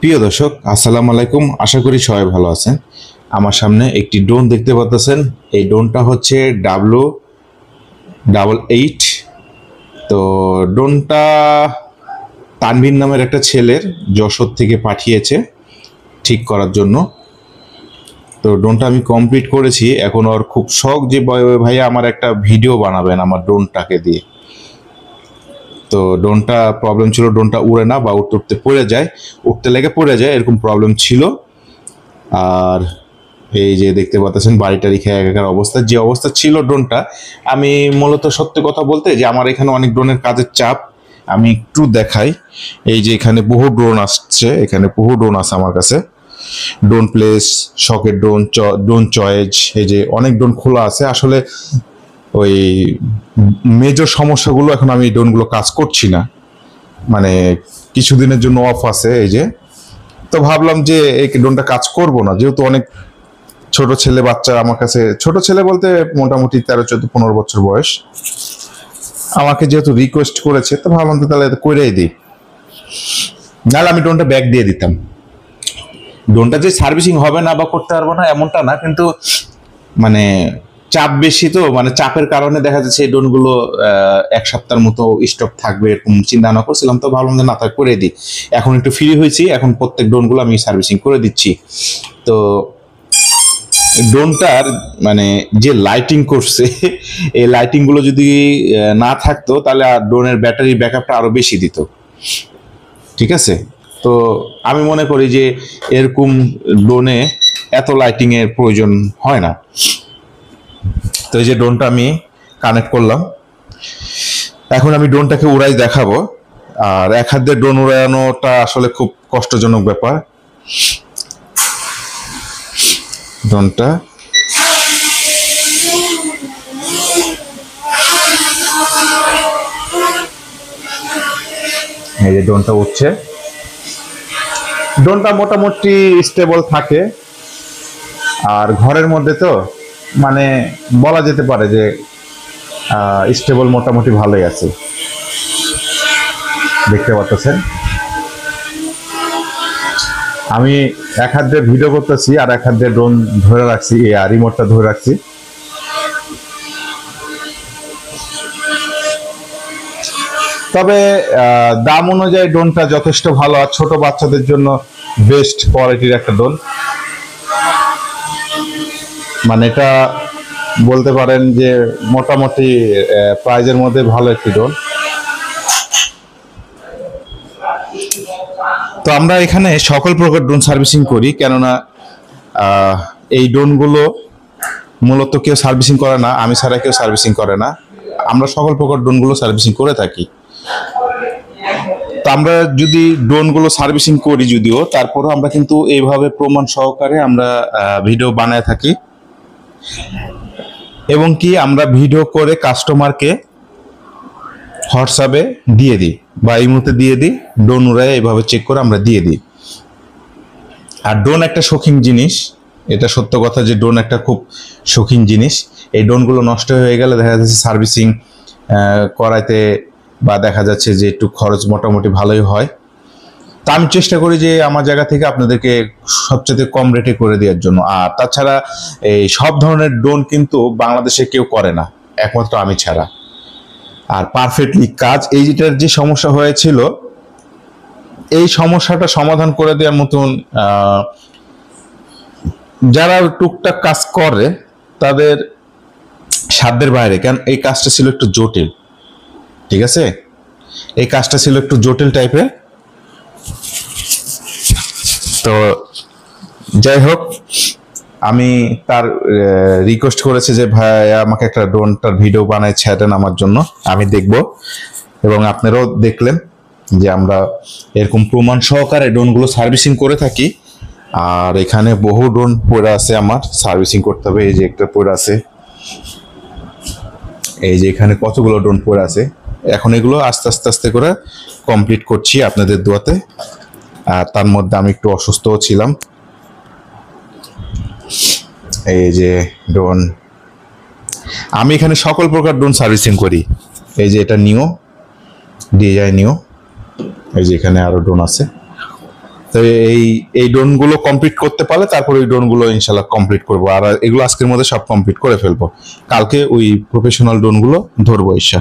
প্রিয় দর্শক, আসসালামু আলাইকুম। আশা করি সবাই ভালো আছেন। আমার সামনে একটি ড্রোন দেখতে পাচ্ছেন। এই ড্রোনটা হচ্ছে W88। তো ড্রোনটা তানভীর নামের একটা ছেলের যশোর থেকে পাঠিয়েছে ঠিক করার জন্য। তো ড্রোনটা আমি কমপ্লিট করেছি। এখন ওর খুব শখ যে ভাইয়া আমার একটা ভিডিও বানাবেন আমার ড্রোনটাকে দিয়ে। তো ড্রোনটা প্রবলেম ছিল, ড্রোনটা উড়ে না বা উঠতে উঠতে পড়ে যায়, উঠতে লেগে পড়ে যায়, এরকম প্রবলেম ছিল। আর এই যে দেখতে পাচ্ছেন বাড়িটা রেখে একাকার অবস্থা, যে অবস্থা ছিল ড্রোনটা। আমি মূলত সত্যি কথা বলতে যে আমার এখানে অনেক ড্রোনের কাজের চাপ। আমি একটু দেখাই, এই যে এখানে বহু ড্রোন আসছে, এখানে বহু ড্রোন আছে আমার কাছে। ড্রোন প্লেস, শকের ড্রোন, ড্রোন চয়েজ, এই যে অনেক ড্রোন খোলা আছে। আসলে ওই মেজর সমস্যাগুলো এখন আমি ড্রোনগুলো কাজ করছি না, মানে কিছুদিনের জন্য অফ আছে এই যে। তো ভাবলাম যে এই ড্রোনটা কাজ করব না, যেহেতু অনেক ছোট ছেলে বাচ্চা আমার কাছে, ছোট ছেলে বলতে মোটামুটি 13-14-15 বছর বয়স, আমাকে যেহেতু রিকোয়েস্ট করেছে, তো ভাবলাম তো তাহলে করেই দিই। নাহলে আমি ড্রোনটা ব্যাক দিয়ে দিতাম। ড্রোনটা যে সার্ভিসিং হবে না বা করতে পারবো না এমনটা না, কিন্তু মানে চাপ বেশি, তো মানে চাপের কারণে দেখা যাচ্ছে এই ড্রোনগুলো এক সপ্তাহের মতো স্টক থাকবে এরকম চিন্তা ভাবনা করছিলাম। তো ভাবলাম যে না, তা করে দিই। এখন একটু ফ্রি হয়েছি, এখন প্রত্যেক ড্রোনগুলো আমি সার্ভিসিং করে দিচ্ছি। তো ড্রোনটার মানে যে লাইটিং করছে, এই লাইটিং গুলো যদি না থাকতো তাহলে আর ড্রোনের ব্যাটারি ব্যাকআপটা আরো বেশি দিত। ঠিক আছে, তো আমি মনে করি যে এরকম ড্রোনে এত লাইটিং এর প্রয়োজন হয় না। তো এই যে ড্রোনটা আমি কানেক্ট করলাম, এখন আমি ড্রোনটাকে উড়াই দেখাবো। আর এক হাত দিয়ে ড্রোন উড়ানোটা আসলে খুব কষ্টজনক ব্যাপার। ড্রোনটা এই যে ড্রোনটা উঠছে, ড্রোনটা মোটামুটি স্টেবল থাকে। আর ঘরের মধ্যে তো মানে বলা যেতে পারে যে স্টেবল মোটামুটি ভালোই আছে। দেখতে পাচ্ছেন আমি এক হাত দিয়ে ভিডিও করতেছি আর এক হাত দিয়ে ড্রোন ধরে রাখছি, আর রিমোটটা ধরে রাখছি। তবে দাম অনুযায়ী ড্রোনটা যথেষ্ট ভালো, আর ছোট বাচ্চাদের জন্য বেস্ট কোয়ালিটির একটা ড্রোন। মানে এটা বলতে পারেন যে মোটামুটি প্রাইজের মধ্যে ভালো একটি ড্রোন। তো আমরা এখানে সকল প্রকার ড্রোন সার্ভিসিং করি, কেননা এই ড্রোনগুলো মূলত কেউ সার্ভিসিং করে না, আমি ছাড়া কেউ সার্ভিসিং করে না। আমরা সকল প্রকার ড্রোনগুলো সার্ভিসিং করে থাকি। তো আমরা যদি ড্রোনগুলো সার্ভিসিং করি যদিও, তারপরও আমরা কিন্তু এইভাবে প্রমাণ সহকারে আমরা ভিডিও বানায় থাকি, এবং কি আমরা ভিডিও করে কাস্টমারকে হোয়াটসঅ্যাপে দিয়ে দিই বা এই মুহূর্তে দিয়ে দিই। ড্রোন উড়ায় এইভাবে চেক করে আমরা দিয়ে দিই। আর ড্রোন একটা শৌখিন জিনিস, এটা সত্য কথা যে ড্রোন একটা খুব শৌখিন জিনিস। এই ড্রোনগুলো নষ্ট হয়ে গেলে দেখা যাচ্ছে সার্ভিসিং করাইতে বা দেখা যাচ্ছে যে একটু খরচ মোটামুটি ভালোই হয়। তা আমি চেষ্টা করি যে আমার জায়গা থেকে আপনাদেরকে সবচেয়ে কম রেটে করে দেওয়ার জন্য। আর তাছাড়া এই সব ধরনের ড্রোন কিন্তু বাংলাদেশে কেউ করে না, একমাত্র আমি ছাড়া। আর পারফেক্টলি কাজ, এই যেটার যে সমস্যা হয়েছিল, এই সমস্যাটা সমাধান করে দেওয়ার মতন যারা টুকটাক কাজ করে তাদের সাধ্যের বাইরে। কারণ এই কাজটা ছিল একটু জটিল, ঠিক আছে, এই কাজটা ছিল একটু জটিল টাইপের। তো যাই হোক, আমি তার রিকোয়েস্ট করেছে যে ভাই আমাকে একটা ড্রোনটার ভিডিও বানায় ছেড়েন আমার জন্য, আমি দেখব। এবং আপনারাও দেখলেন যে আমরা এরকম প্রমাণ সহকারে ড্রোনগুলো সার্ভিসিং করে থাকি। আর এখানে বহু ড্রোন পড়ে আছে, আমার সার্ভিসিং করতে হবে। এই যে একটা পড়ে আছে, এই যে এখানে কতগুলো ড্রোন পড়ে আছে। এখন এগুলো আস্তে আস্তে আস্তে করে কমপ্লিট করছি আপনাদের দোয়াতে। আর তার মধ্যে আমি একটু অসুস্থও ছিলাম। এই যে ড্রোন, আমি এখানে সকল প্রকার ড্রোন সার্ভিসিং করি। এই যে এটা নিও, DJI নিও, এই যে এখানে আরো ড্রোন আছে। তো এই ড্রোনগুলো কমপ্লিট করতে পারলে তারপর ওই ড্রোনগুলো ইনশাল্লাহ কমপ্লিট করবো, আর এগুলো আজকের মধ্যে সব কমপ্লিট করে ফেলবো, কালকে ওই প্রফেশনাল ড্রোনগুলো ধরবো ঈশা।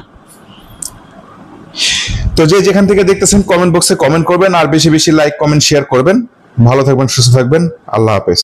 তো যে যেখান থেকে দেখতেছেন কমেন্ট বক্সে কমেন্ট করবেন, আর বেশি বেশি লাইক কমেন্ট শেয়ার করবেন। ভালো থাকবেন, সুস্থ থাকবেন, আল্লাহ হাফেজ।